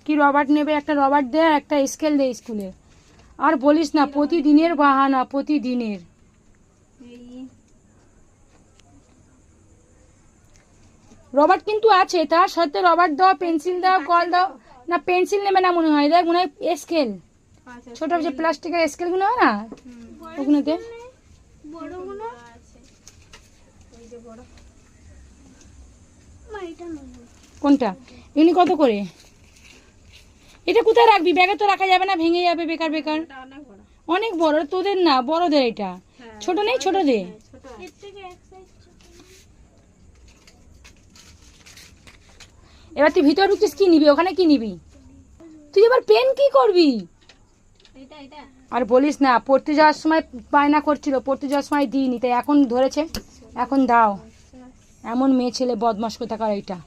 কি রবার্ট নেবে, একটা রবার্ট দে আর একটা স্কেল দে স্কুলে। আর বলিস না, প্রতিদিনের বাহানা, প্রতিদিনের। রবার্ট কিন্তু আছে, তার সাথে রবার্ট দাও, পেন্সিল দাও, কল দাও। না পেন্সিল নেবে না মনে হয়, দেখ মনে হয় স্কেল, ছোট যে প্লাস্টিকের স্কেলগুলো হয় না ওগুলোতে। কোনটা? এগুলি কত করে? এটা কোথায় রাখবি? ব্যাগে তো রাখা যাবে না, ভেঙে যাবে বেকার বেকার। অনেক বড় তোদের না, বড়দের এটা। ছোট নেই, ছোট দে। এবার তুই ভিতরে ঢুকছিস, কি নিবি ওখানে, কি নিবি তুই? এবার পেন কি করবি? আর বলিস না, পড়তে যাওয়ার সময় বায়না করছিল, পড়তে যাওয়ার সময় দিইনি, তাই এখন ধরেছে, এখন দাও। এমন মেয়ে ছেলে বদমাশ কোথাকার এটা।